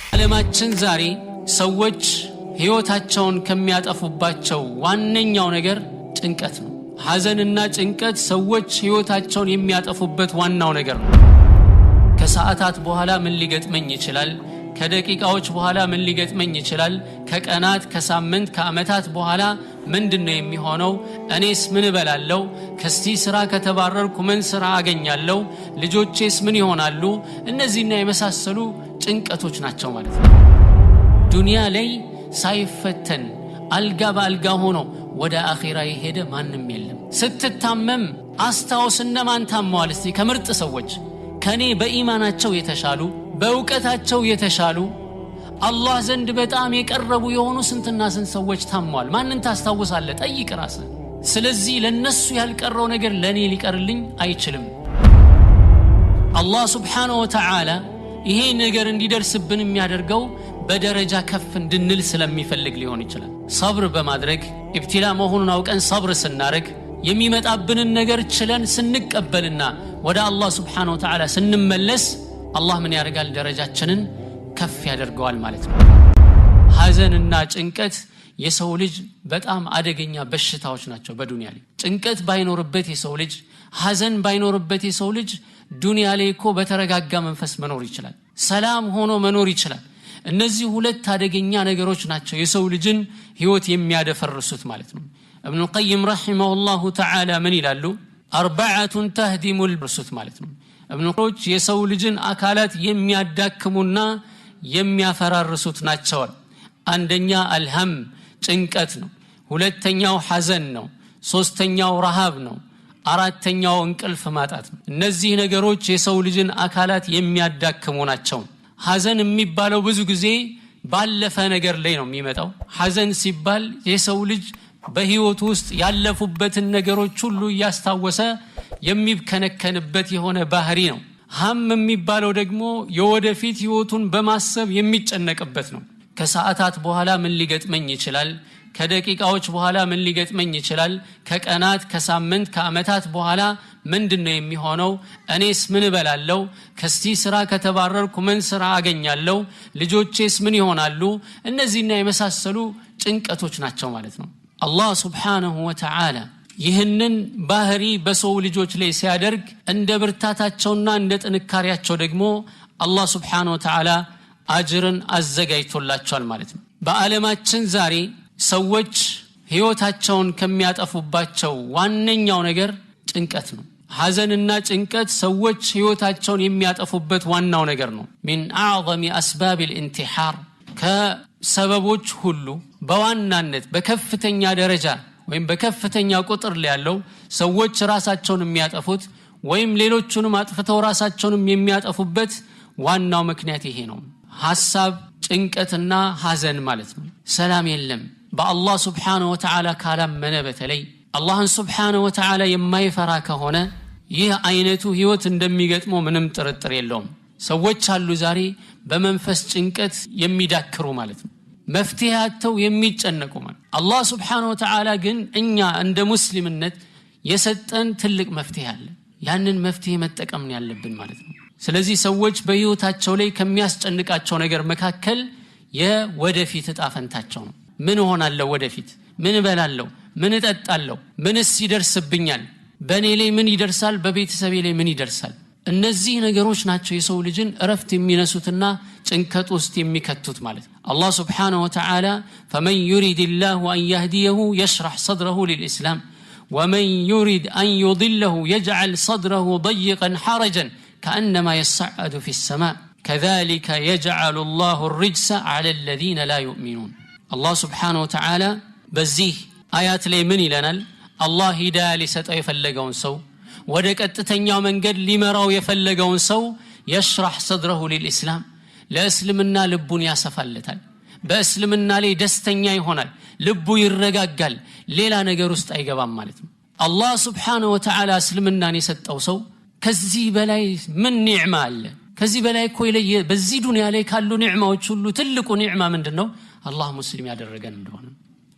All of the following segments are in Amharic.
ዓለማችን ዛሬ ሰዎች ህይወታቸውን ከሚያጠፉባቸው ዋነኛው ነገር ጭንቀት ነው። ሐዘንና ጭንቀት ሰዎች ህይወታቸውን የሚያጠፉበት ዋናው ነገር ነው። ከሰዓታት በኋላ ምን ሊገጥመኝ ይችላል? ከደቂቃዎች በኋላ ምን ሊገጥመኝ ይችላል? ከቀናት፣ ከሳምንት፣ ከዓመታት በኋላ ምንድነው የሚሆነው? እኔስ ምን እበላለሁ? ከስቲ ስራ ከተባረርኩ ምን ስራ አገኛለሁ? ልጆቼስ ምን ይሆናሉ? እነዚህና የመሳሰሉ ጭንቀቶች ናቸው ማለት ነው። ዱንያ ላይ ሳይፈተን አልጋ በአልጋ ሆኖ ወደ አኺራ የሄደ ማንም የለም። ስትታመም አስታውስ እነማን ታመዋል እስቲ? ከምርጥ ሰዎች ከኔ በኢማናቸው የተሻሉ በእውቀታቸው የተሻሉ አላህ ዘንድ በጣም የቀረቡ የሆኑ ስንትና ስንት ሰዎች ታመዋል። ማንን ታስታውሳለህ? ጠይቅ ራስህ። ስለዚህ ለነሱ ያልቀረው ነገር ለኔ ሊቀርልኝ አይችልም። አላህ ሱብሓነሁ ወተዓላ ይሄ ነገር እንዲደርስብን የሚያደርገው በደረጃ ከፍ እንድንል ስለሚፈልግ ሊሆን ይችላል። ሰብር በማድረግ ኢብቲላ መሆኑን አውቀን ሰብር ስናደርግ የሚመጣብንን ነገር ችለን ስንቀበልና ወደ አላህ ሱብሓነሁ ወተዓላ ስንመለስ አላህ ምን ያደርጋል? ደረጃችንን ከፍ ያደርገዋል ማለት ነው። ሐዘንና ጭንቀት የሰው ልጅ በጣም አደገኛ በሽታዎች ናቸው በዱንያ ላይ። ጭንቀት ባይኖርበት የሰው ልጅ፣ ሐዘን ባይኖርበት የሰው ልጅ ዱንያ ላይ እኮ በተረጋጋ መንፈስ መኖር ይችላል፣ ሰላም ሆኖ መኖር ይችላል። እነዚህ ሁለት አደገኛ ነገሮች ናቸው የሰው ልጅን ህይወት የሚያደፈርሱት ማለት ነው። ኢብኑ ቀይም ረሂመሁላሁ ተዓላ ምን ይላሉ? አርበዓቱን ተህዲሙል ርሱት ማለት ነው። እብኖች የሰው ልጅን አካላት የሚያዳክሙና የሚያፈራርሱት ናቸው። አንደኛ አልህም ጭንቀት ነው፣ ሁለተኛው ሐዘን ነው፣ ሶስተኛው ረሃብ ነው፣ አራተኛው እንቅልፍ ማጣት ነው። እነዚህ ነገሮች የሰው ልጅን አካላት የሚያዳክሙ ናቸው። ሐዘን የሚባለው ብዙ ጊዜ ባለፈ ነገር ላይ ነው የሚመጣው። ሐዘን ሲባል የሰው ልጅ በህይወቱ ውስጥ ያለፉበትን ነገሮች ሁሉ ያስታወሰ የሚከነከንበት የሆነ ባህሪ ነው። ሀም የሚባለው ደግሞ የወደፊት ህይወቱን በማሰብ የሚጨነቅበት ነው። ከሰዓታት በኋላ ምን ሊገጥመኝ ይችላል? ከደቂቃዎች በኋላ ምን ሊገጥመኝ ይችላል? ከቀናት፣ ከሳምንት፣ ከዓመታት በኋላ ምንድነው የሚሆነው? እኔስ ምን እበላለሁ? ከስቲ ስራ ከተባረርኩ ምን ስራ አገኛለሁ? ልጆቼስ ምን ይሆናሉ? እነዚህና የመሳሰሉ ጭንቀቶች ናቸው ማለት ነው። አላህ ሱብሓነሁ ወተዓላ ይህንን ባህሪ በሰው ልጆች ላይ ሲያደርግ እንደ ብርታታቸውና እንደ ጥንካሬያቸው ደግሞ አላህ ሱብሓነሁ ወተዓላ አጅርን አዘጋጅቶላቸዋል ማለት ነው። በዓለማችን ዛሬ ሰዎች ህይወታቸውን ከሚያጠፉባቸው ዋነኛው ነገር ጭንቀት ነው። ሐዘንና ጭንቀት ሰዎች ህይወታቸውን የሚያጠፉበት ዋናው ነገር ነው። ሚን አዕዘሚ አስባብ الانتحار ከሰበቦች ሁሉ በዋናነት በከፍተኛ ደረጃ ወይም በከፍተኛ ቁጥር ላይ ያለው ሰዎች ራሳቸውን የሚያጠፉት ወይም ሌሎቹንም አጥፍተው ራሳቸውን የሚያጠፉበት ዋናው ምክንያት ይሄ ነው። ሐሳብ፣ ጭንቀትና ሐዘን ማለት ነው። ሰላም የለም። በአላህ ሱብሓነሁ ወተዓላ ካላመነ በተለይ አላህን ሱብሓነሁ ወተዓላ የማይፈራ ከሆነ ይህ አይነቱ ህይወት እንደሚገጥመው ምንም ጥርጥር የለውም። ሰዎች አሉ ዛሬ በመንፈስ ጭንቀት የሚዳክሩ ማለት ነው። መፍትሄ አጥተው የሚጨነቁ ማለት። አላህ ሱብሓነሁ ወተዓላ ግን እኛ እንደ ሙስሊምነት የሰጠን ትልቅ መፍትሄ አለ። ያንን መፍትሄ መጠቀም ነው ያለብን ማለት ነው። ስለዚህ ሰዎች በህይወታቸው ላይ ከሚያስጨንቃቸው ነገር መካከል የወደፊት ዕጣ ፈንታቸው ነው። ምን ሆናለሁ? ወደፊት ምን እበላለሁ? ምን እጠጣለሁ? ምንስ ይደርስብኛል? በእኔ ላይ ምን ይደርሳል? በቤተሰቤ ላይ ምን ይደርሳል? እነዚህ ነገሮች ናቸው የሰው ልጅን እረፍት የሚነሱትና ጭንቀት ውስጥ የሚከቱት ማለት ነው። አላህ ሱብሓነሁ ወተዓላ فمن يريد الله أن يهديه يشرح صدره للإسلام ومن يريد أن يضله يجعل صدره ضيقا حرجا كأنما يصعد في السماء كذلك يجعل الله الرجس على الذين لا يؤمنون. الله سبحانه وتعالى በዚህ አያት ላይ ምን ይለናል? አላህ ሂዳያ ሊሰጠው የፈለገውን ሰው ወደ ቀጥተኛው መንገድ ሊመራው የፈለገውን ሰው يشرح صدره للإسلام ለእስልምና ልቡን ያሰፋለታል። በእስልምና ላይ ደስተኛ ይሆናል፣ ልቡ ይረጋጋል፣ ሌላ ነገር ውስጥ አይገባም ማለት ነው። አላህ ሱብሓነሁ ወተዓላ እስልምናን የሰጠው ሰው ከዚህ በላይ ምን ኒዕማ አለ? ከዚህ በላይ እኮ በዚህ ዱንያ ላይ ካሉ ኒዕማዎች ሁሉ ትልቁ ኒዕማ ምንድነው? አላህ ሙስሊም ያደረገን እንደሆነ።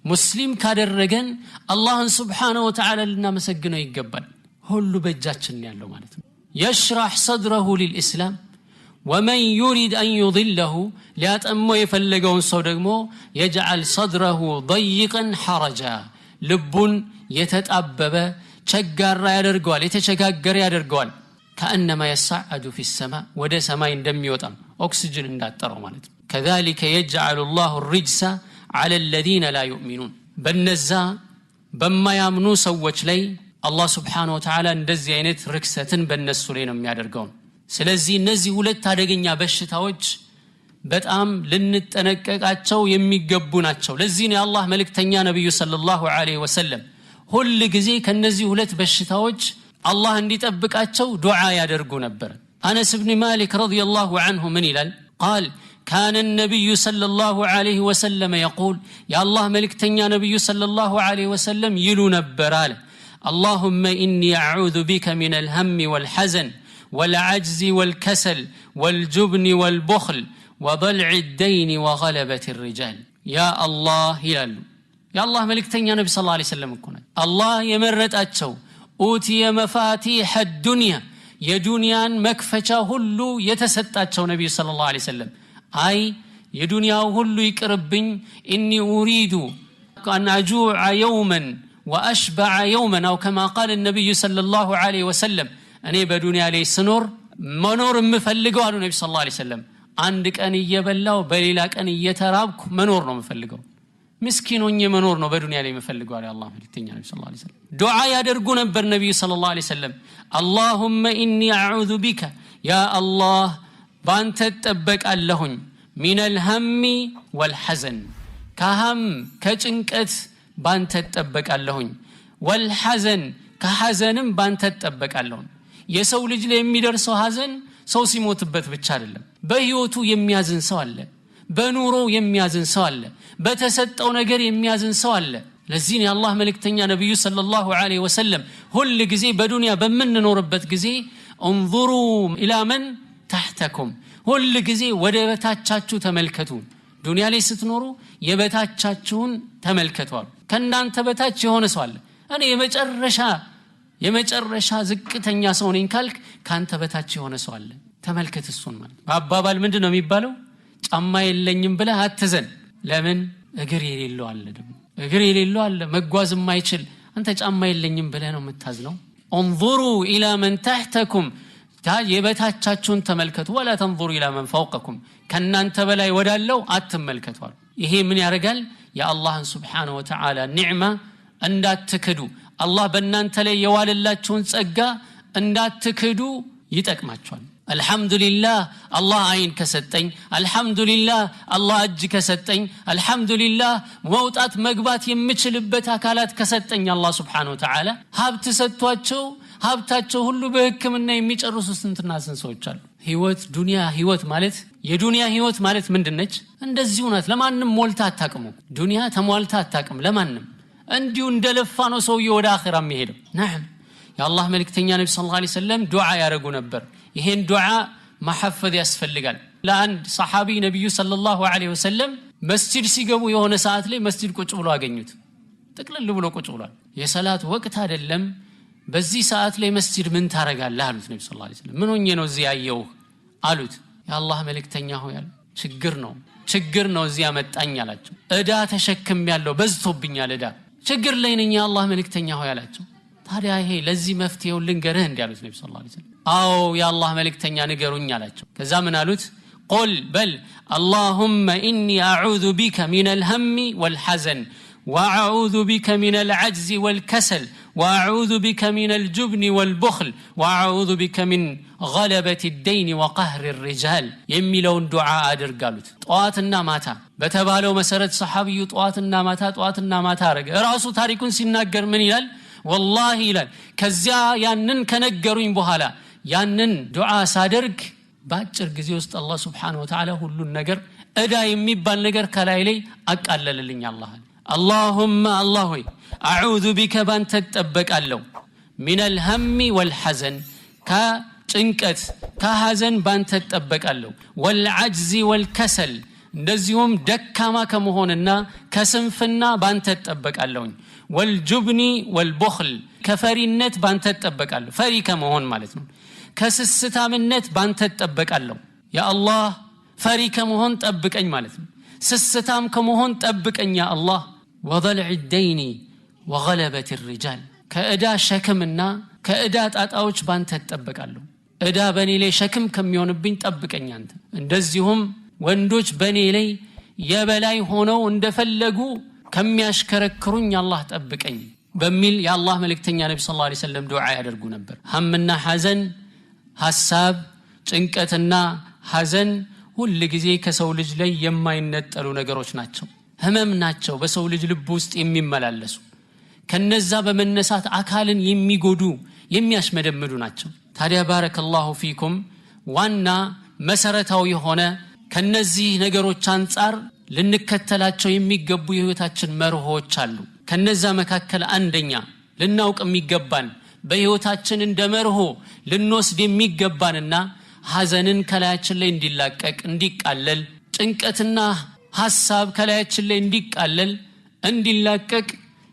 ሙስሊም ካደረገን አላህን ሱብሓነሁ ወተዓላ ልናመሰግነው ይገባል። ሁሉ በእጃችን ያለው ማለት ነው يشرح صدره للإسلام ومن يريد أن يضله لياتمو يفلقون ሰው ደግሞ يجعل صدره ضيقا حرجا ልቡን የተጣበበ ቸጋራ ያደርገዋል የተቸጋገረ ያደርገዋል كأنما يصعد في السماء ወደ ሰማይ እንደሚወጣ ኦክሲጅን እንዳጠረው ማለት ነው كذلك يجعل الله الرجس على الذين لا يؤمنون በነዛ በማያምኑ ሰዎች ላይ አላህ Subhanahu Wa Ta'ala እንደዚህ አይነት ርክሰትን በእነሱ ላይ ነው የሚያደርገው ስለዚህ እነዚህ ሁለት አደገኛ በሽታዎች በጣም ልንጠነቀቃቸው የሚገቡ ናቸው ለዚህ ነው የአላህ መልእክተኛ ነብዩ ሰለላሁ ዐለይሂ ወሰለም ሁሉ ጊዜ ከነዚህ ሁለት በሽታዎች አላህ እንዲጠብቃቸው ዱዓ ያደርጉ ነበር አነስ ኢብኑ ማሊክ ረዲየላሁ ዐንሁ ምን ይላል قال كان النبي صلى الله عليه وسلم يقول يا الله ملكتنيا نبي صلى الله عليه وسلم يلو نبرال اللهم إني أعوذ بك من الهم والحزن والعجز والكسل والجبن والبخل وضلع الدين وغلبة الرجال يا الله يا الله ملكتنيا نبي صلى الله عليه وسلم الله يمرت أتشو أوتي مفاتيح الدنيا يا دنيان مكفشا هلو يتسط أتشو نبي صلى الله عليه وسلم أي يا دنيا هلو يقربين إني أريد أن أجوع يوما وأشبع يوما أو كما قال النبي صلى الله عليه وسلم أنا بدنيا لي سنور منور مفلقوا على النبي صلى الله عليه وسلم عندك أن يبلغ بليلك أن يترابك منور مفلقوا مسكين وني منور نو بدنيا لي مفلقوا على الله ملكتنيا النبي صلى الله عليه وسلم دعاء يدرقون بالنبي صلى الله عليه وسلم اللهم إني أعوذ بك يا الله بانت تتبك اللهن من الهم والحزن كهم كجنكت بانت تتبك اللهن والحزن كحزنم بانت تتبك اللهن የሰው ልጅ ላይ የሚደርሰው ሐዘን ሰው ሲሞትበት ብቻ አይደለም በህይወቱ የሚያዝን ሰው አለ በኑሮ የሚያዝን ሰው አለ በተሰጠው ነገር የሚያዝን ሰው አለ ለዚህ ነው የአላህ መልእክተኛ ነብዩ ሰለላሁ ዐለይሂ ወሰለም ሁሉ ጊዜ በዱንያ በመንኖርበት ጊዜ انظروا الى من تحتكم ሁሉ ጊዜ ወደ በታቻችሁ ተመልከቱ ዱንያ ላይ ስትኖሩ የበታቻችሁን ተመልከቱ ከናንተ በታች የሆነ ሰው አለ እኔ የመጨረሻ ዝቅተኛ ሰው ነኝ ካልክ ካንተ በታች የሆነ ሰው አለ ተመልከት እሱን ማለት አባባል ምንድነው የሚባለው ጫማ የለኝም ብለህ አትዘን ለምን እግር የሌለው አለ ደግሞ እግር የሌለው አለ መጓዝ የማይችል አንተ ጫማ የለኝም ብለህ ነው የምታዝነው انظروا الى من تحتكم የበታቻችሁን ተመልከቱ ولا تنظروا الى من فوقكم ከናንተ በላይ ወዳለው አትመልከቱ ይሄ ምን ያረጋል የአላህን Subhanahu Wa Ta'ala ኒዕማ እንዳትክዱ አላህ በእናንተ ላይ የዋለላችሁን ጸጋ እንዳትክዱ ይጠቅማችኋል አልহামዱሊላህ አላህ አይን ከሰጠኝ አልহামዱሊላህ አላህ እጅ ከሰጠኝ አልহামዱሊላህ መውጣት መግባት የምችልበት አካላት ከሰጠኝ አላህ Subhanahu Wa Ta'ala ሀብት ሰጥቷቸው ሀብታቸው ሁሉ በህክምና የሚጨርሱ ስንትና ስንት ሰዎች አሉ ህይወት ዱንያ ህይወት ማለት የዱንያ ህይወት ማለት ምንድነች እንደዚሁ ናት ለማንም ሞልታ አታቅሙ ዱንያ ተሟልታ አታቅም ለማንም እንዲሁ እንደለፋ ነው ሰውየው ወደ አኺራ የሚሄደው نعم የአላህ መልእክተኛ ነብዩ ሰለላሁ ዐለይሂ ወሰለም ዱዓ ያረጉ ነበር ይሄን ዱዓ ማሐፈዝ ያስፈልጋል ለአንድ ሰሃቢ ነብዩ ሰለላሁ ዐለይሂ ወሰለም መስጂድ ሲገቡ የሆነ ሰዓት ላይ መስጂድ ቁጭ ብሎ አገኙት ጥቅልል ብሎ ቁጭ ብሏል የሰላት ወቅት አይደለም በዚህ ሰዓት ላይ መስጂድ ምን ታረጋለህ አሉት ነብዩ ሰለላሁ ዐለይሂ ወሰለም ምን ሆኜ ነው እዚህ ያየው አሉት የአላህ መልእክተኛ ሆይ አሉ ችግር ነው እዚህ ያመጣኝ አላቸው እዳ ተሸክም ያለው በዝቶብኛል እዳ ችግር ላይ ነኝ የአላህ መልእክተኛ ሆይ አላቸው ታዲያ ይሄ ለዚህ መፍትሄው ልንገርህ እንዲያሉት ነብዩ ሰለላሁ ዐለይሂ ወሰለም አዎ የአላህ መልእክተኛ ንገሩኝ አላቸው ከዛ ምን አሉት قل بل اللهم إني أعوذ بك من الهم والحزن وأعوذ بك من العجز والكسل وأعوذ بك من الجبن والبخل وأعوذ بك من غلبة الدين وقهر الرجال يميلون دعاء أدرقالوت طواتنا ماتا بتبالو مسرت صحابي طواتنا ماتا رق رأسو تاريكون سنناقر من إلال والله إلال كزيا يانن كنقرين بحالا يانن دعاء سادرق باجر قزي وسط الله سبحانه وتعالى هلو النقر أدا يميبال نقر كلايلي أكالل للي الله اللهم الله أعوذ بك بان تتبك اللو من الهم والحزن كጭንቀት كحزن بان تتبك اللو والعجز والكسل እንደዚሁም ደካማ ከመሆንና ከስንፍና ባንተ ተጠበቃለሁኝ ወልጁብኒ ወልቡኽል ከፈሪነት ባንተ ተጠበቃለሁ ፈሪ ከመሆን ማለት ነው ከስስታምነት ባንተ ተጠበቃለሁ ያ አላህ ፈሪ ከመሆን ጠብቀኝ ማለት ነው ስስታም ከመሆን ጠብቀኝ ያ አላህ ወضلع الدين وغلبة الرجال ከእዳ ሸክምና ከእዳ ጣጣዎች ባንተ ተጠበቃለሁ እዳ በኔ ላይ ሸክም ከሚሆንብኝ ጠብቀኝ አንተ እንደዚሁም ወንዶች በኔ ላይ የበላይ ሆነው እንደፈለጉ ከሚያሽከረክሩኝ አላህ ጠብቀኝ በሚል የአላህ መልእክተኛ ነብዩ ሰለላሁ ዐለይሂ ወሰለም ዱዓ ያደርጉ ነበር ሐምና ሐዘን ሐሳብ ጭንቀትና ሐዘን ሁሉ ጊዜ ከሰው ልጅ ላይ የማይነጠሉ ነገሮች ናቸው ህመም ናቸው በሰው ልጅ ልብ ውስጥ የሚመላለሱ ከነዛ በመነሳት አካልን የሚጎዱ የሚያሽመደምዱ ናቸው ታዲያ ባረከላሁ ፊኩም ዋና መሰረታው የሆነ ከነዚህ ነገሮች አንፃር ልንከተላቸው የሚገቡ የህይወታችን መርሆች አሉ ከነዛ መካከል አንደኛ ልናውቅ የሚገባን በህይወታችን እንደ መርሆ ልንወስድ የሚገባንና ሐዘንን ከላያችን ላይ እንዲላቀቅ እንዲቃለል ጭንቀትና ሐሳብ ከላያችን ላይ እንዲቃለል እንዲላቀቅ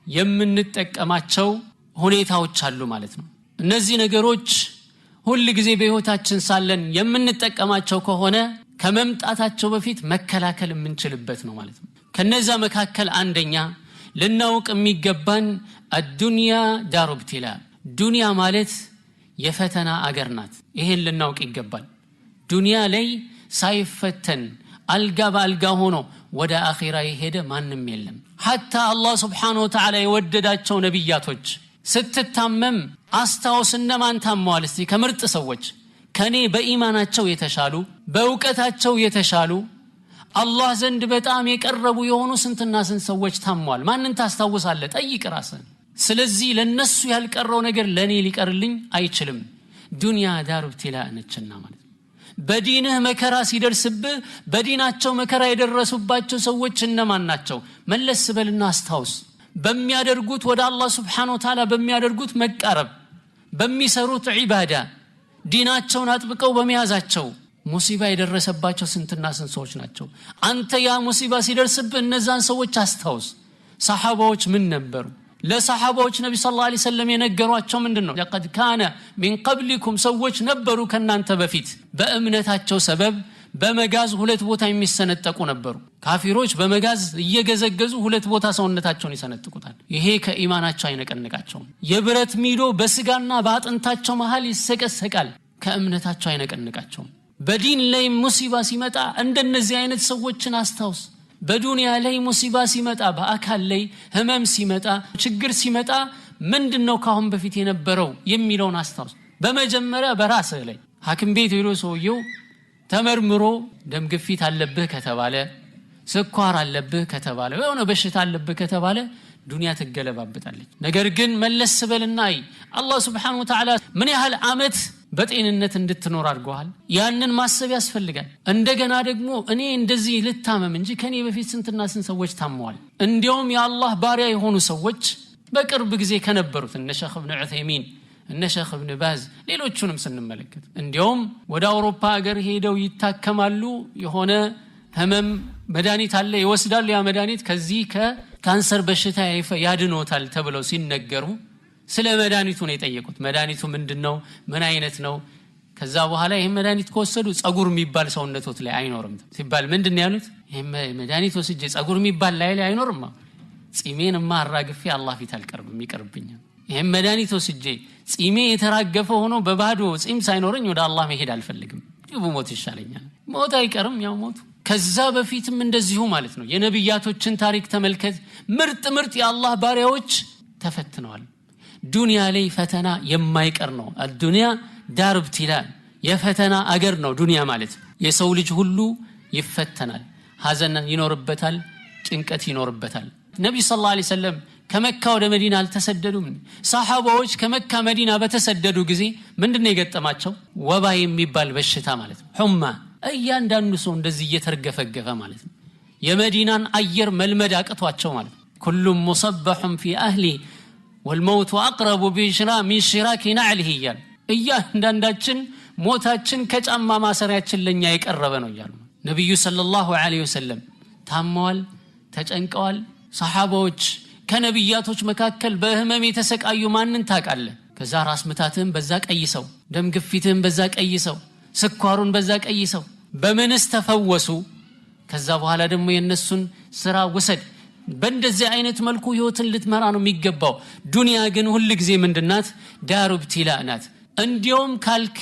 የምንጠቀማቸው ሁኔታዎች አሉ ማለት ነው እነዚህ ነገሮች ሁሉ ጊዜ በህይወታችን ሳለን የምንጠቀማቸው ከሆነ ከመምጣታቸው በፊት መከላከል የምንችልበት ነው ማለት ነው ከነዛ መካከል አንደኛ ልናውቅ የሚገባን الدنيا دار ابتلاء ዱንያ ማለት የፈተና አገር ናት ይሄን ልናውቅ ይገባል ዱንያ ላይ ሳይፈተን አልጋ ባልጋ ሆኖ ወደ አኺራ ይሄደ ማንንም የለም حتى الله سبحانه وتعالى የወደዳቸው ነብያቶች ስትታመም አስታውስና ማን ታሟል እስቲ ከምርጥ ሰዎች ከኔ በኢማናቸው የተሻሉ በእውቀታቸው የተሻሉ አላህ ዘንድ በጣም የቀረቡ የሆኑ ስንትና ስንት ሰዎች ታሟል ማንን ታስታውሳለህ ጠይቅ ራስህን ስለዚህ ለነሱ ያልቀረው ነገር ለኔ ሊቀርልኝ አይችልም ዱንያ ዳር ኢብቲላእ ነችና ማለት በዲንህ መከራ ሲደርስብህ በዲናቸው መከራ የደረሱባቸው ሰዎች እነማን ናቸው መለስ በልና አስታውስ በሚያደርጉት ወደ አላህ Subhanahu Wa Ta'ala በሚያደርጉት መቃረብ በሚሰሩት ዒባዳ ዲናቸውን አጥብቀው በመያዛቸው ሙሲባ የደረሰባቸው ስንትና ስንት ሰዎች ናቸው አንተ ያ ሙሲባ ሲደርስብህ እነዛን ሰዎች አስታውስ ሰሃባዎች ምን ነበሩ ለሰሃባዎች ነብዩ ሰለላሁ ዐለይሂ ወሰለም የነገሯቸው ምንድነው لقد كان من قبلكم ሰዎች ነበሩ ከናንተ በፊት በእምነታቸው ሰበብ በመጋዝ ሁለት ቦታ የሚሰነጠቁ ነበሩ ካፊሮች በመጋዝ እየገዘገዙ ሁለት ቦታ ሰውነታቸውን ይሰነጥቁታል ይሄ ከኢማናቸው አይነቀንቃቸው የብረት ሚዶ በስጋና በአጥንታቸው መሃል ይሰቀሰቃል ከእምነታቸው አይነቀንቃቸው በዲን ላይ ሙሲባ ሲመጣ እንደነዚህ አይነት ሰዎችን አስታውስ በዱንያ ላይ ሙሲባ ሲመጣ በአካል ላይ ህመም ሲመጣ ችግር ሲመጣ ምንድነው ካሁን በፊት የነበረው የሚለውን አስታውስ በመጀመሪያ በራስህ ላይ ሐኪም ቤት ሄዶ ሰውየው ተመርምሮ ደም ግፊት አለብህ ከተባለ ስኳር አለብህ ከተባለ ወይ በሽታ አለብህ ከተባለ ዱንያ ትገለባበጣለች ነገር ግን መለስ በልና አላህ Subhanahu Wa Ta'ala ምን ያህል አመት በጤንነት እንድትኖር አድርጓል ያንን ማሰብ ያስፈልጋል እንደገና ደግሞ እኔ እንደዚህ ልታመም እንጂ ከኔ በፊት ስንትና ስንት ሰዎች ታመዋል እንዲያውም የአላህ ባሪያ የሆኑ ሰዎች በቅርብ ጊዜ ከነበሩት እነ ሼኽ ኢብኑ ዑሰይሚን እነ ሼኽ ኢብኑ ባዝ ሌሎቹንም ስንመለከት እንዲያውም ወደ አውሮፓ ሀገር ሄደው ይታከማሉ የሆነ ህመም መድኃኒት አለ ይወስዳሉ ያ መድኃኒት ከዚህ ከካንሰር በሽታ ያድኖታል ተብለው ሲነገሩ ስለ መድኃኒቱ ነው የጠየቁት መድኃኒቱ ምንድነው ምን አይነት ነው ከዛ በኋላ ይሄ መድኃኒት ከወሰዱ ጸጉር የሚባል ሰውነቶት ላይ አይኖርም ሲባል ምንድነው ያሉት ይሄ መድኃኒት ወስጄ ጸጉር የሚባል ላይ አይኖርም ጺሜንማ አራግፌ አላህ ፊት አልቀርብም ይቀርብኛል ይሄ መድኃኒት ወስጄ ጺሜ የተራገፈ ሆኖ በባዶ ጺም ሳይኖርኝ ወደ አላህ መሄድ አልፈልግም ሞት ይሻለኛል ሞት አይቀርም ያው ሞት ከዛ በፊትም እንደዚሁ ማለት ነው የነብያቶችን ታሪክ ተመልከት ምርጥ የአላህ ባሪያዎች ተፈትነዋል ዱንያ ላይ ፈተና የማይቀር ነው الدنيا دار ابتلاء የፈተና አገር ነው ዱንያ ማለት የሰው ልጅ ሁሉ ይፈተናል ሐዘን ይኖርበታል ጭንቀት ይኖርበታል ነብዩ ሰለላሁ ዐለይሂ ወሰለም ከመካ ወደ መዲና አልተሰደዱም ሰሃባዎች ከመካ መዲና በተሰደዱ ጊዜ ምንድነው የገጠማቸው ወባ የሚባል በሽታ ማለት ነው ሁማ እያንዳንዱ ሰው እንደዚህ እየተርገፈገፈ ማለት ነው የመዲናን አየር መልመድ አቅቷቸው ማለት ኩሉም ሙሰበህ في اهلي والموت اقرب من شراك نعله ይያል እያንዳንዳችን ሞታችን ከጫማ ማሰሪያችን ለኛ የቀረበ ነው ይያሉ ነብዩ ሰለላሁ ዐለይሂ ወሰለም ታመዋል ተጨንቀዋል ሰሃባዎች ከነብያቶች መካከል በህመም የተሰቃዩ ማንን ታውቃለህ? ከዛ ራስ ምታትህን በዛ ቀይሰው፣ ደም ግፊትህን በዛ ቀይሰው፣ ስኳሩን በዛ ቀይሰው በመንስ ተፈወሱ። ከዛ በኋላ ደግሞ የነሱን ስራ ወሰድ። በእንደዚህ አይነት መልኩ ህይወትን ልትመራ ነው የሚገባው። ዱንያ ግን ሁሉ ጊዜ ምንድናት? ዳሩ ኢብቲላእ ናት። እንዲያውም ካልክ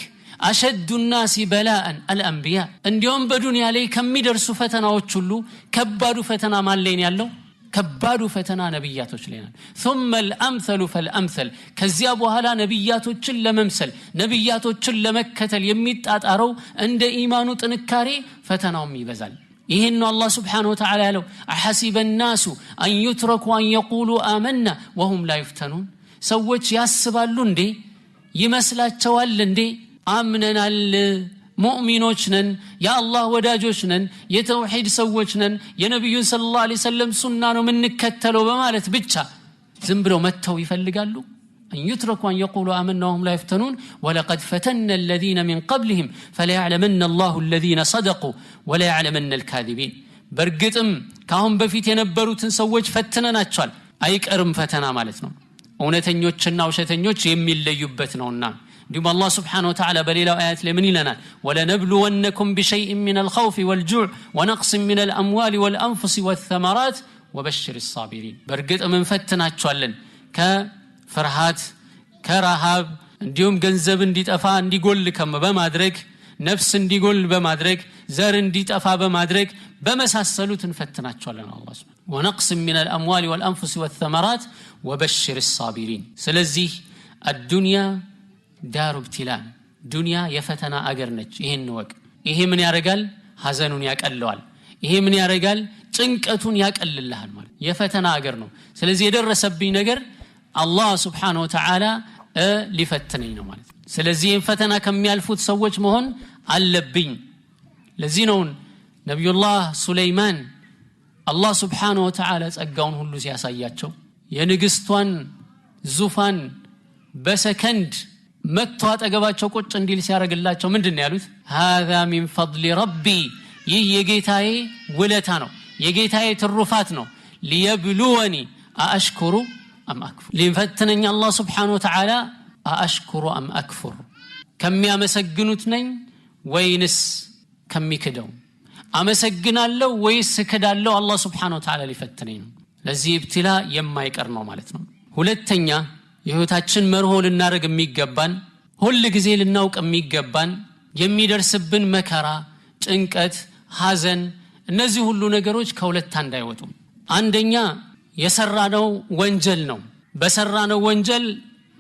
አሸዱ الناس بلاء الانبياء እንዲያውም በዱንያ ላይ ከሚደርሱ ፈተናዎች ሁሉ ከባዱ ፈተና ማን ላይ ነው ያለው? ከባዱ ፈተና ነብያቶች ላይ ነው። ثم الامثل فالامثل ከዚያ በኋላ ነብያቶችን ለመምሰል ነብያቶችን ለመከተል የሚጣጣረው እንደ ኢማኑ ጥንካሬ ፈተናውም ይበዛል። ይሄን አላህ Subhanahu Wa Ta'ala ያለው አሐሲበ الناس ان يتركوا ان يقولوا آمنا وهم لا يفتنون ሰዎች ያስባሉ እንዴ ይመስላቸዋል እንዴ አምነናል ሙእሚኖች ነን ያአላህ ወዳጆች ነን የተውሂድ ሰዎች ነን የነብዩ ሰለላሁ ዐለይሂ ወሰለም ሱና ነው ምንከተለው በማለት ብቻ ዝም ብለው መተው ይፈልጋሉ? ان يتركوا ان يقولوا آمنا وهم لا يفتنون ولقد فتنا الذين من قبلهم فليعلمن الله الذين صدقوا ولا يعلمن الكاذبين በርግጥም ካሁን በፊት የነበሩትን ሰዎች ፈትነናቸዋል አይቀርም ፈተና ማለት ነው እውነተኞችና ውሸተኞች የሚለዩበት ነውና ديما الله سبحانه وتعالى بليل آيات لمن لنا ولنبلونكم بشيء من الخوف والجوع ونقص من الأموال والأنفس والثمرات وبشر الصابرين برقت من فتناتشوالن كفرحات كرهاب ديوم جنزب انديت أفا اندي قول لكم بمادرك نفس اندي قول بمادرك زار انديت أفا بمادرك بمساسلوت فتناتشوالن الله سبحانه ونقص من الأموال والأنفس والثمرات وبشر الصابرين سلزي الدنيا ዳሩ ኢብቲላእ ዱንያ የፈተና አገር ነች። ይሄን ወቅ ይሄ ምን ያረጋል? ሐዘኑን ያቀለዋል። ይሄ ምን ያረጋል? ጭንቀቱን ያቀልልሃል ማለት የፈተና አገር ነው። ስለዚህ የደረሰብኝ ነገር አላህ Subhanahu Wa Ta'ala ሊፈትነኝ ነው ማለት። ስለዚህ ይሄን ፈተና ከሚያልፉት ሰዎች መሆን አለብኝ። ለዚህ ነው ነብዩላህ ሱለይማን አላህ Subhanahu Wa Ta'ala ጸጋውን ሁሉ ሲያሳያቸው የንግስቷን ዙፋን በሰከንድ መጥቶ አጠገባቸው ቁጭ እንዲል ሲያረግላቸው ምንድነው ያሉት? هذا من فضل ربي ይህ የጌታዬ ውለታ ነው የጌታዬ ትሩፋት ነው ليبلوني أأشكر أم أكفر ሊፈትነኝ አላህ Subhanahu Wa Ta'ala أأشكر أم أكفر ከሚያመሰግኑት ነኝ ወይንስ ከሚክደው አመሰግናለሁ ወይስ ክዳለሁ አላህ Subhanahu Wa Ta'ala ሊፈትነኝ ነው ለዚህ ኢብቲላ የማይቀር ነው ማለት ነው ሁለተኛ የህይወታችን መርሆ ልናረግ የሚገባን ሁሉ ጊዜ ልናውቅ የሚገባን የሚደርስብን መከራ ጭንቀት ሐዘን እነዚህ ሁሉ ነገሮች ከሁለት አንድ አይወጡም አንደኛ የሰራነው ወንጀል ነው በሰራነው ወንጀል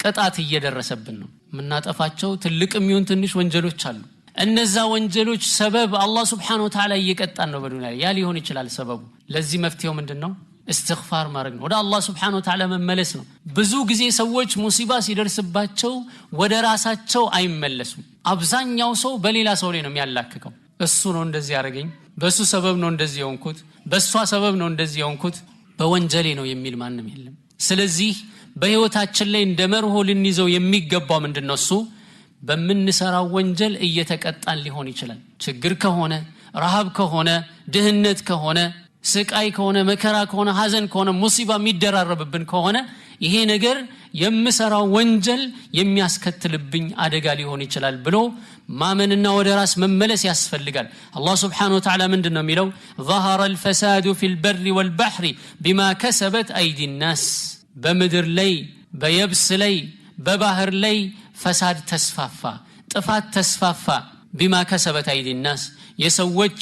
ቅጣት እየደረሰብን ነው ምናጠፋቸው ትልቅም ይሁን ትንሽ ወንጀሎች አሉ እነዛ ወንጀሎች ሰበብ አላህ Subhanahu Wa Ta'ala እየቀጣን ነው በዱንያ ያ ሊሆን ይችላል ሰበቡ ለዚህ መፍትሄው ምንድነው استغفار ማድረግ ነው ወደ አላህ Subhanahu Wa Ta'ala መመለስ ነው ብዙ ጊዜ ሰዎች ሙሲባ ሲደርስባቸው ወደ ራሳቸው አይመለሱም አብዛኛው ሰው በሌላ ሰው ላይ ነው የሚያላክከው እሱ ነው እንደዚህ ያረገኝ በሱ ሰበብ ነው እንደዚህ የሆንኩት በሷ ሰበብ ነው እንደዚህ የሆንኩት በወንጀሌ ነው የሚል ማንም የለም ስለዚህ በህይወታችን ላይ እንደመርሆ ልንይዘው የሚገባው ምንድነው እሱ በመንሰራው ወንጀል እየተቀጣን ሊሆን ይችላል ችግር ከሆነ ረሃብ ከሆነ ድህነት ከሆነ ስቃይ ከሆነ መከራ ከሆነ ሐዘን ከሆነ ሙሲባ የሚደራረብብን ከሆነ ይሄ ነገር የምሰራው ወንጀል የሚያስከትልብኝ አደጋ ሊሆን ይችላል ብሎ ማመንና ወደ ራስ መመለስ ያስፈልጋል አላህ Subhanahu Wa Ta'ala ምንድነው የሚለው ظهر الفساد في البر والبحر بما كسبت ايدي الناس በምድር ላይ በየብስ ላይ በባህር ላይ ፈሳድ ተስፋፋ ጥፋት ተስፋፋ بما كسبت ايدي الناس የሰዎች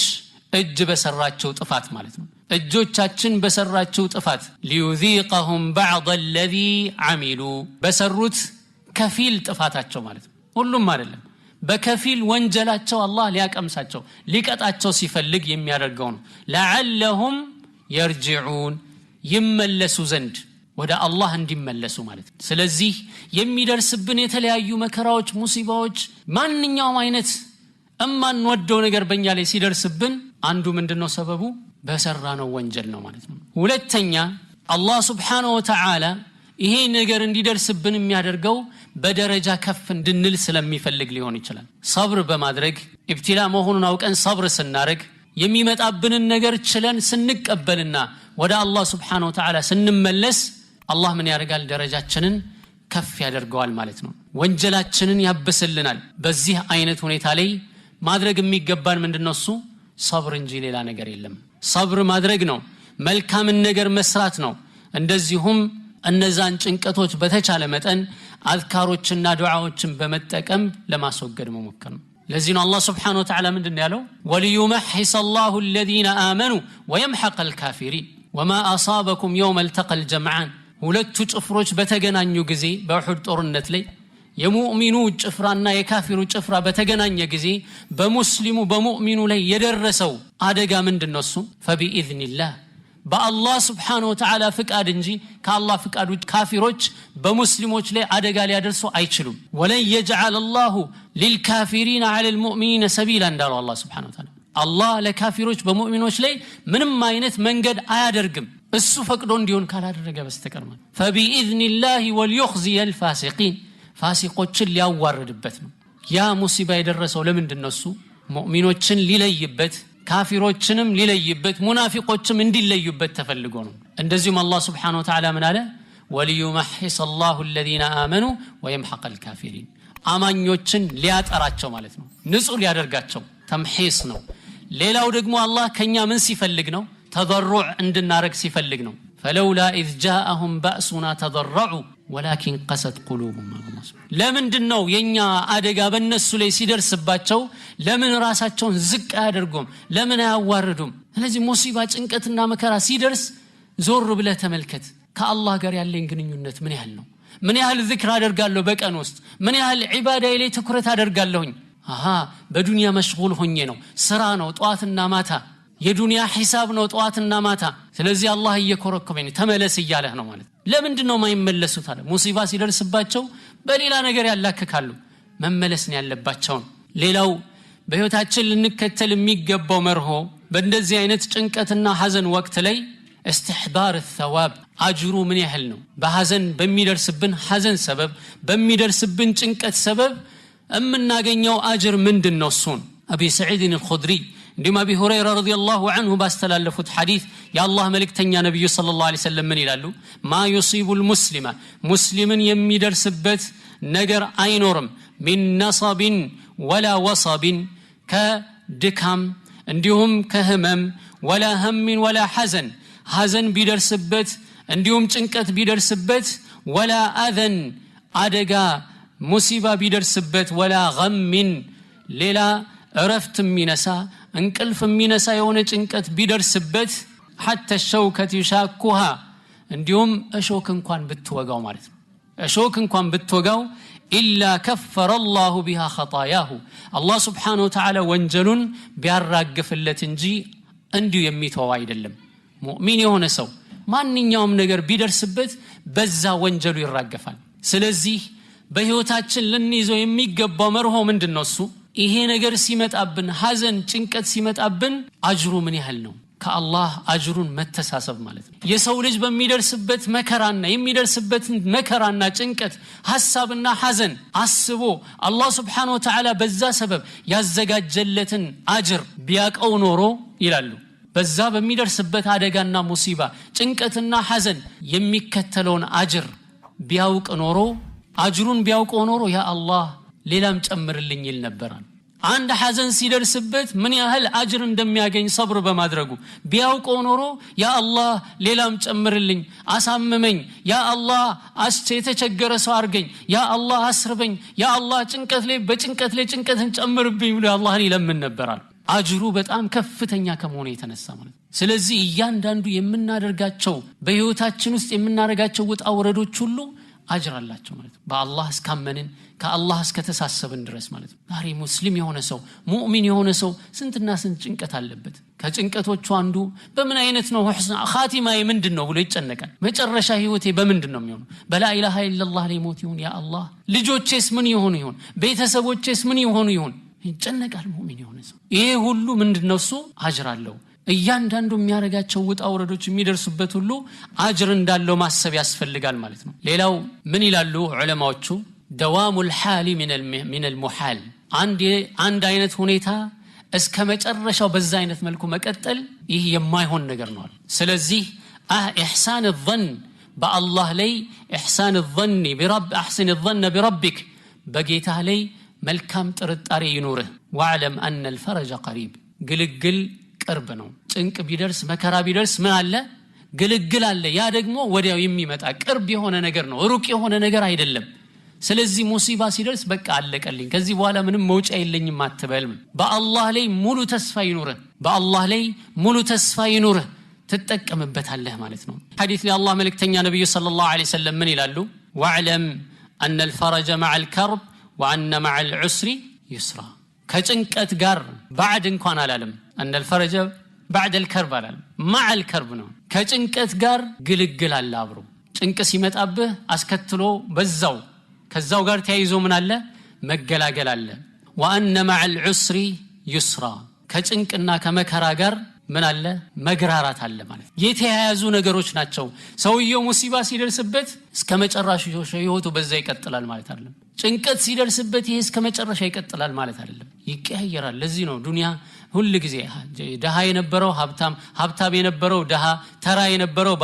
እጅ በሰራቸው ጥፋት ማለት ነው እጆቻችን በሰራቸው ጥፋት ليذيقهم بعض الذي عملوا በሰሩት ከፊል ጥፋታቸው ማለት ነው ሁሉም አይደለም በከፊል ወንጀላቸው አላህ ሊያቀምሳቸው ሊቀጣቸው ሲፈልግ የሚያደርገው ነው لعلهم يرجعون ይመለሱ ዘንድ ወደ አላህ እንዲመለሱ ማለት ነው ስለዚህ የሚደርስብን የተለያዩ መከራዎች ሙሲባዎች ማንኛውም አይነት እማን ወደው ነገር በእኛ ላይ ሲደርስብን አንዱ ምንድነው ሰበቡ በሰራነው ወንጀል ነው ማለት ነው ሁለተኛ አላህ Subhanahu Wa Ta'ala ይሄ ነገር እንዲደርስብን የሚያደርገው በደረጃ ከፍ እንድንል ስለሚፈልግ ሊሆን ይችላል ሰብር በማድረግ ኢብቲላ መሆኑን አውቀን ሰብር ስናረግ የሚመጣብንን ነገር ችለን ስንቀበልና ወደ አላህ Subhanahu Wa Ta'ala ስንመለስ አላህ ምን ያደርጋል ደረጃችንን ከፍ ያደርገዋል ማለት ነው ወንጀላችንን ያብስልናል በዚህ አይነት ሁኔታ ላይ ማድረግ የሚገባን ምንድነው እሱ ሰብር እንጂ ሌላ ነገር የለም ሰብር ማድረግ ነው መልካም ነገር መስራት ነው እንደዚሁም እነዛን ጭንቀቶች በተቻለ መጠን አዝካሮችና ዱዓዎችን በመጠቀም ለማስወገድ መሞከር ነው ለዚህ ነው አላህ Subhanahu Wa Ta'ala ምንድነው ያለው ወሊዩመሕስ الله الذين آمنوا ويمحق الكافرين وما أصابكم يوم التقى الجمعان ሁለቱ ጭፍሮች በተገናኙ ጊዜ በኡሁድ ጦርነት ላይ የሙእሚኑ ጭፍራና የካፊሩ ጭፍራ በተገናኘ ጊዜ በሙስሊሙ በሙእሚኑ ላይ የደረሰው አደጋ ምንድነው እሱ فبإذنillah በአላህ Subhanahu Wa Ta'ala ፍቃድ እንጂ ከአላህ ፍቃድ ውጭ ካፊሮች በሙስሊሞች ላይ አደጋ ሊያደርሱ አይችሉም ወለን يجعل الله للكافرين على المؤمنين سبيلا እንዳለው አላህ Subhanahu Wa Ta'ala አላህ ለካፊሮች በሙእሚኖች ላይ ምንም አይነት መንገድ አያደርግም እሱ ፈቅዶ እንዲሆን ካላደረገ በስተቀር ማለት فبإذنillah وليخزي الفاسقين ፋሲቆችን ሊያዋርድበት ነው ያ ሙሲባ የደረሰው ለምንድነው እሱ ሙእሚኖችን ሊለይበት ካፊሮችንም ሊለይበት ሙናፊቆችም እንዲለዩበት ተፈልጎ ነው እንደዚሁም አላህ Subhanahu Wa Ta'ala ምን አለ ወሊዩመሕስ الله الذين آمنوا ويمحق الكافرين አማኞችን ሊያጠራቸው ማለት ነው ንጹህ ሊያደርጋቸው ተምሒስ ነው ሌላው ደግሞ አላህ ከኛ ምን ሲፈልግ ነው ተضرع እንድናረግ ሲፈልግ ነው فلولا إذ جاءهم بأسنا تضرعوا ولكن قست قلوبهم ለምንድነው የኛ አደጋ በእነሱ ላይ ሲደርስባቸው ለምን ራሳቸውን ዝቅ አያደርጉም ለምን አያዋርዱም ስለዚህ ሙሲባ ጭንቀትና መከራ ሲደርስ ዞር ብለህ ተመልከት ከአላህ ጋር ያለኝ ግንኙነት ምን ያህል ነው ምን ያህል ዚክር አደርጋለሁ በቀን ውስጥ ምን ያህል ዒባዳዬ ላይ ትኩረት አደርጋለሁኝ በዱንያ መሽጉል ሆኜ ነው ስራ ነው ጧትና ማታ የዱንያ ሒሳብ ነው ጧትና ማታ ስለዚህ አላህ እየኮረኮመኝ ተመለስ ይያለህ ነው ማለት ለምንድነው ማይመለሱት አለ ሙሲባ ሲደርስባቸው በሌላ ነገር ያላከካሉ መመለስ ነው ያለባቸው ሌላው በህይወታችን ልንከተል የሚገባው መርሆ በእንደዚህ አይነት ጭንቀትና ሐዘን ወቅት ላይ استحضار الثواب አጅሩ ምን ያህል ነው በሐዘን በሚደርስብን ሐዘን ሰበብ በሚደርስብን ጭንቀት ሰበብ እምናገኘው አጅር ምንድነው እሱን አቢ ሰዒድ الخدري እንደማ አቢ ሁረይራ ረዲየላሁ ዐንሁ ባስተላለፉት ሐዲስ የአላህ መልእክተኛ ነብዩ ሰለላሁ ዐለይሂ ወሰለም ምን ይላሉ ማ يصيبul ሙስሊማ ሙስሊምን የሚደርስበት ነገር አይኖርም من نصب ولا وصب ከድካም እንዲሁም ከህመም ولا هم ولا حزن ሐዘን ቢደርስበት እንዲሁም ጭንቀት ቢደርስበት ولا اذن አደጋ ሙሲባ ቢደርስበት ولا غم ሌላ እረፍት የሚነሳ እንቅልፍ የሚነሳ የሆነ ጭንቀት ቢደርስበት حتى الشوكة يشاكها እንዲሁም እሾክ እንኳን ብትወጋው ማለት ነው እሾክ እንኳን ብትወጋው إلا كفر الله بها خطاياه الله سبحانه وتعالى ወንጀሉን ቢያራግፍለት እንጂ እንዲሁ የሚተው አይደለም ሙእሚን የሆነ ሰው ማንኛውም ነገር ቢደርስበት በዛ ወንጀሉ ይራገፋል ስለዚህ በህይወታችን ልንይዘው የሚገባው መርሆ ምንድነው እሱ ይሄ ነገር ሲመጣብን ሐዘን ጭንቀት ሲመጣብን አጅሩ ምን ያህል ነው ከአላህ አጅሩን መተሳሰብ ማለት ነው የሰው ልጅ በሚደርስበት መከራና የሚደርስበት መከራና ጭንቀት ሐሳብና ሐዘን አስቦ አላህ Subhanahu Wa Ta'ala በዛ ሰበብ ያዘጋጀለትን አጅር ቢያቀው ኖሮ ይላሉ በዛ በሚደርስበት አደጋና ሙሲባ ጭንቀትና ሐዘን የሚከተለውን አጅር ቢያውቅ ኖሮ አጅሩን ቢያውቅ ኖሮ ያ አላህ ሌላም ጨምርልኝ ይል ነበር አንድ ሐዘን ሲደርስበት ምን ያህል አጅር እንደሚያገኝ ሰብር በማድረጉ ቢያውቅ ኖሮ ያ አላህ ሌላም ጨምርልኝ አሳምመኝ ያ አላህ የተቸገረ ሰው አርገኝ ያ አላህ አስርበኝ ያ አላህ ጭንቀት ላይ በጭንቀት ላይ ጭንቀትን ጨምርብኝ ብሎ አላህን ይለምን ነበር አጅሩ በጣም ከፍተኛ ከመሆኑ የተነሳ ማለት ስለዚህ እያንዳንዱ የምናደርጋቸው በህይወታችን ውስጥ የምናደርጋቸው ውጣ ወረዶች ሁሉ አጅር አላቸው ማለት በአላህ እስካመንን ከአላህ እስከተሳሰብን ድረስ ማለት ዛሬ ሙስሊም የሆነ ሰው ሙእሚን የሆነ ሰው ስንትና ስንት ጭንቀት አለበት ከጭንቀቶቹ አንዱ በምን አይነት ነው ሁስና ኻቲማዬ ምንድነው ብሎ ይጨነቃል መጨረሻ ህይወቴ በምንድነው የሚሆነው በላ ኢላሃ ኢላላህ ላይ ሞት ይሁን ያ አላህ ልጆቼስ ምን ይሆኑ ይሁን ቤተሰቦቼስ ምን ይሆኑ ይሁን ይጨነቃል ሙእሚን የሆነ ሰው ይሄ ሁሉ ምንድነው እሱ አጅር አለው እያንዳንዱ የሚያረጋቸው ውጣ ወረዶች የሚደርሱበት ሁሉ አጅር እንዳለው ማሰብ ያስፈልጋል ማለት ነው ሌላው ምን ይላሉ ዑለማዎቹ دوام الحال من المحال አንድ አይነት ሁኔታ እስከ መጨረሻው በዛ አይነት መልኩ መቀጠል ይህ የማይሆን ነገር ነው ስለዚህ إحسان الظن بالله لي إحسان الظن برب أحسن الظن بربك بقيته لي ملكام ترطاري ينوره واعلم أن الفرج قريب قلقل قربنا انك بيدرس مكرا بيدرس ما الله قلقل الله يا دغمو ودياو يميمطا قرب የሆነ ነገር ነው ሩቅ የሆነ ነገር አይደለም ስለዚህ ሙሲባ ሲደርስ በቃ አለቀልኝ ከዚህ በኋላ ምንም መውጫ የለኝም አትበል በአላህ ላይ ሙሉ ተስፋ ይኑርህ በአላህ ላይ ሙሉ ተስፋ ይኑርህ ትጠቀምበታለህ ማለት ነው ሐዲስ ለአላህ መልእክተኛ ነብዩ ሰለላሁ ዐለይሂ ወሰለም ምን ይላሉ ወዕለም ان الفرج مع الكرب وان مع العسر يسرا ከጭንቀት ጋር بعد እንኳን አላለም ان الفرج بعد الكرب አላለም مع الكرب ነው ከጭንቀት ጋር ግልግል አለ አብሮ ጭንቅ ሲመጣብህ አስከትሎ በዛው ከዛው ጋር ተያይዞ ምን አለ መገላገል አለ وان مع العسر يسرا ከጭንቅና ከመከራ ጋር ምን አለ መግራራት አለ ማለት የተያያዙ ነገሮች ናቸው ሰውየው ሙሲባ ሲደርስበት እስከ መጨረሻው ህይወቱ በዛ ይቀጥላል ማለት አይደለም ጭንቀት ሲደርስበት ይሄ እስከ መጨረሻ ይቀጥላል ማለት አይደለም ይቀያየራል ለዚህ ነው ዱንያ ሁሉ ጊዜ ደሃ የነበረው ሀብታም የነበረው ደሃ ተራ የነበረው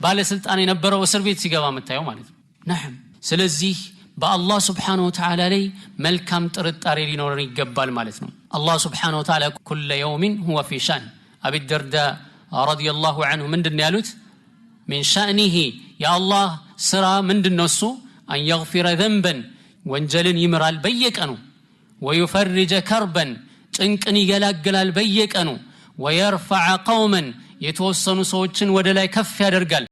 ባለስልጣን የነበረው እስር ቤት ሲገባ መታየው ማለት ነው ነህም ስለዚህ በአላህ Subhanahu Wa Ta'ala ላይ መልካም ጥርጣሬ ሊኖር ይገባል ማለት ነው الله سبحانه وتعالى كل يوم هو في شأن أبي الدرداء رضي الله عنه من دن يالوت من شأنه يا الله سرى من دن نسو أن يغفر ذنبا وانجلن يمرال بيكنو ويفرج كربا تنكني يلاقلال بيكنو ويرفع قوما يتوصنوا صوتشن ودلا يكفي درقال